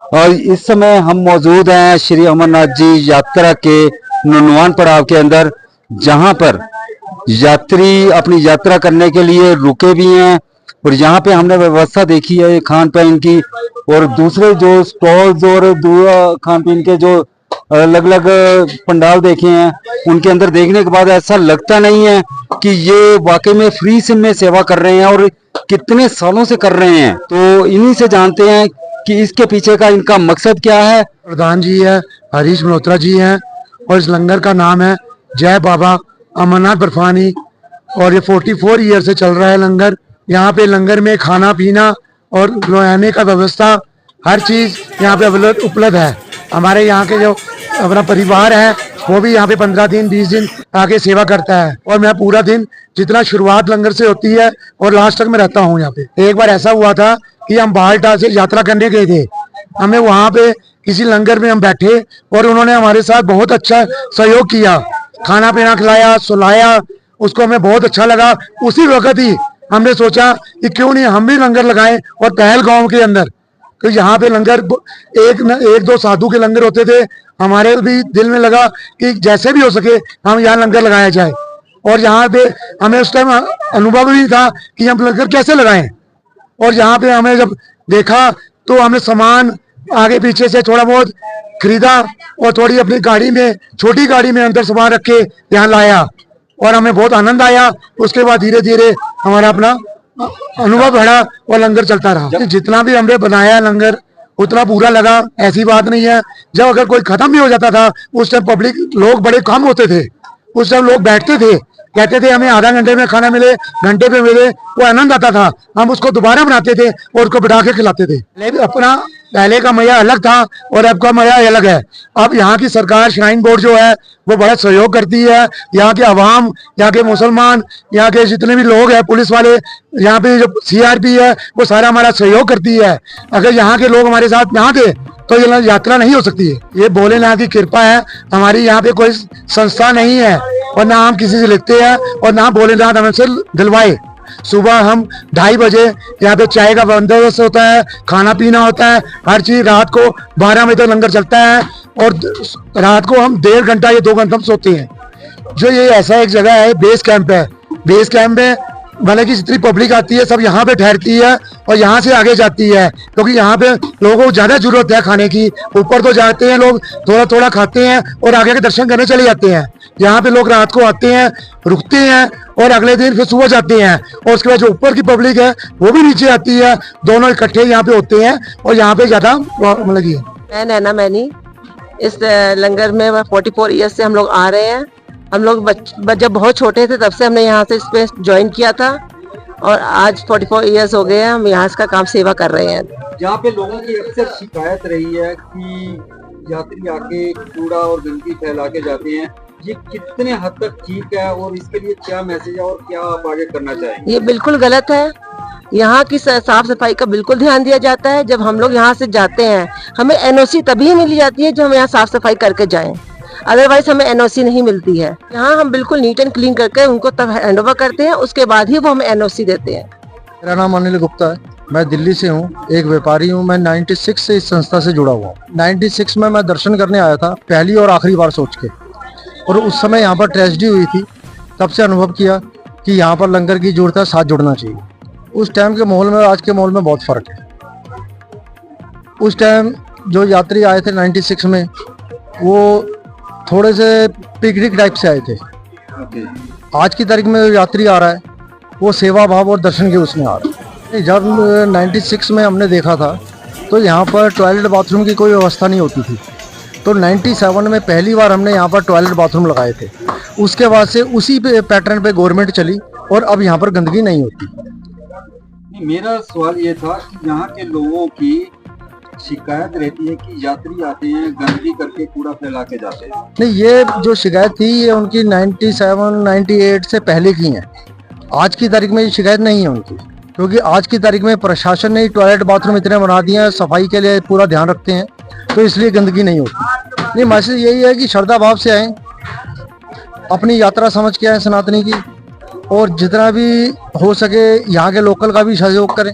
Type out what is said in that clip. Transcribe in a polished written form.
और इस समय हम मौजूद हैं श्री अमरनाथ जी यात्रा के नुनवान पड़ाव के अंदर, जहां पर यात्री अपनी यात्रा करने के लिए रुके भी हैं। और यहाँ पे हमने व्यवस्था देखी है खान पान की, और दूसरे जो स्टॉल्स और खान पीन के जो अलग अलग पंडाल देखे हैं, उनके अंदर देखने के बाद ऐसा लगता नहीं है कि ये वाकई में फ्री से में सेवा कर रहे हैं और कितने सालों से कर रहे हैं। तो इन्हीं से जानते हैं कि इसके पीछे का इनका मकसद क्या है। प्रधान जी है, हरीश मल्होत्रा जी हैं, और इस लंगर का नाम है जय बाबा अमरनाथ बर्फानी, और ये 44 ईयर से चल रहा है लंगर। यहाँ पे लंगर में खाना पीना और रहने का व्यवस्था, हर चीज यहाँ पे उपलब्ध है। हमारे यहाँ के जो अपना परिवार है वो भी यहाँ पे 15 दिन 20 दिन आके सेवा करता है, और मैं पूरा दिन, जितना शुरुआत लंगर से होती है और लास्ट तक मैं रहता हूँ यहाँ पे। एक बार ऐसा हुआ था कि हम बालटाल से यात्रा करने गए थे, हमें वहाँ पे किसी लंगर में हम बैठे और उन्होंने हमारे साथ बहुत अच्छा सहयोग किया, खाना पीना खिलाया, सुलाया, उसको हमें बहुत अच्छा लगा। उसी वक्त ही हमने सोचा कि क्यों नहीं हम भी लंगर लगाएं, और पहलगांव के अंदर, तो यहाँ पे लंगर एक दो साधु के लंगर होते थे, हमारे भी दिल में लगा कि जैसे भी हो सके हम यहाँ लंगर लगाया जाए। और यहाँ पे हमें उस टाइम अनुभव भी था कि हम लंगर कैसे लगाएं, और यहाँ पे हमें जब देखा तो हमने सामान आगे पीछे से थोड़ा बहुत खरीदा और थोड़ी अपनी गाड़ी में, छोटी गाड़ी में अंदर सामान रख के यहाँ लाया, और हमें बहुत आनंद आया। उसके बाद धीरे धीरे हमारा अपना अनुभव बढ़ा और लंगर चलता रहा। जितना भी हमने बनाया लंगर उतना पूरा लगा, ऐसी बात नहीं है। जब अगर कोई खत्म भी हो जाता था, उस टाइम पब्लिक लोग बड़े कम होते थे, उस टाइम लोग बैठते थे, कहते थे हमें आधा घंटे में खाना मिले, घंटे पे मिले, वो आनंद आता था। हम उसको दोबारा बनाते थे और उसको बिठा के खिलाते थे। अपना पहले का मजा अलग था और अब का मजा अलग है। अब यहाँ की सरकार, श्राइन बोर्ड जो है, वो बड़ा सहयोग करती है। यहाँ के अवाम, यहाँ के मुसलमान, यहाँ के जितने भी लोग हैं, पुलिस वाले, यहाँ पे जो CRP है, वो सारा हमारा सहयोग करती है। अगर यहाँ के लोग हमारे साथ ना थे तो ये यात्रा नहीं हो सकती है। ये भोलेनाथ की कृपा है। हमारी यहाँ पे कोई संस्था नहीं है और ना हम किसी से लेते हैं और ना भोलेनाथ हमें से दिलवाए। सुबह हम 2:30 बजे यहाँ पे चाय का बंदोबस्त होता है, खाना पीना होता है, हर चीज। रात को 12 बजे तक लंगर चलता है और रात को हम 1.5 घंटा या 2 घंटा हम सोते हैं। जो ये ऐसा एक जगह है, बेस कैंप है। बेस कैंप में भले की जितनी पब्लिक आती है सब यहाँ पे ठहरती है और यहाँ से आगे जाती है, क्योंकि यहाँ पे लोगों को ज्यादा जरूरत है खाने की। ऊपर तो जाते हैं लोग, थोड़ा थोड़ा खाते हैं और आगे के दर्शन करने चले जाते हैं। यहाँ पे लोग रात को आते हैं, रुकते हैं और अगले दिन फिर सुबह जाते हैं, और उसके बाद जो ऊपर की पब्लिक है वो भी नीचे आती है, दोनों इकट्ठे यहाँ पे होते हैं और यहाँ पे ज्यादा मतलब है। मैं नैना मैनी, इस लंगर में 44 ईयर्स से हम लोग आ रहे हैं। हम लोग जब बहुत छोटे थे तब से हमने यहाँ से इसमें ज्वाइन किया था, और आज 44 ईयर्स हो गए हैं हम यहाँ इसका काम सेवा कर रहे हैं। यहाँ पे लोगों की अक्सर शिकायत रही है कि यात्री आके कूड़ा और गंदगी फैला के जाते हैं, ये कितने हद तक ठीक है और इसके लिए क्या मैसेज है और क्या आप आगे करना चाहेंगे? ये बिल्कुल गलत है। यहाँ की साफ सफाई का बिल्कुल ध्यान दिया जाता है। जब हम लोग यहाँ से जाते हैं हमें NOC तभी मिल जाती है जब हम यहाँ साफ सफाई करके जाएं, अदरवाइज हमें NOC नहीं मिलती है। यहाँ हम बिल्कुल नीट एंड क्लीन करके उनको तब हैंड ओवर करते हैं, उसके बाद ही वो हमें NOC देते हैं। मेरा नाम अनिल गुप्ता है, मैं दिल्ली से हूँ, एक व्यापारी हूँ। मैं 96 से इस संस्था से जुड़ा हुआ हूँ। 96 में मैं दर्शन करने आया था, पहली और आखिरी बार सोच के, और उस समय यहाँ पर ट्रेजेडी हुई थी। तब से अनुभव किया कि यहाँ पर लंगर की जरूरत है, साथ जुड़ना चाहिए। उस टाइम के माहौल में आज के माहौल में बहुत फर्क है। उस टाइम जो यात्री आए थे 96 में, वो थोड़े से पिकनिक टाइप से आए थे। आज की तारीख में जो यात्री आ रहा है वो सेवा भाव और दर्शन के उसमें आ रहा है। जब 96 में हमने देखा था तो यहाँ पर टॉयलेट बाथरूम की कोई व्यवस्था नहीं होती थी, तो 97 में पहली बार हमने यहाँ पर टॉयलेट बाथरूम लगाए थे। उसके बाद से उसी पैटर्न पे गवर्नमेंट चली और अब यहाँ पर गंदगी नहीं होती। मेरा सवाल ये था कि यहाँ के लोगों की शिकायत रहती है कि यात्री आते हैं गंदगी करके कूड़ा फैला के जाते हैं। नहीं, ये जो शिकायत थी ये उनकी 97 98 से पहले की है। आज की तारीख में ये शिकायत नहीं है उनकी, क्योंकि आज की तारीख में प्रशासन ने टॉयलेट बाथरूम इतने बना दिए हैं, सफाई के लिए पूरा ध्यान रखते हैं, तो इसलिए गंदगी नहीं होती। नहीं, मैसेज यही है कि श्रद्धा भाव से आए, अपनी यात्रा समझ के आए सनातनी की, और जितना भी हो सके यहाँ के लोकल का भी सहयोग करें।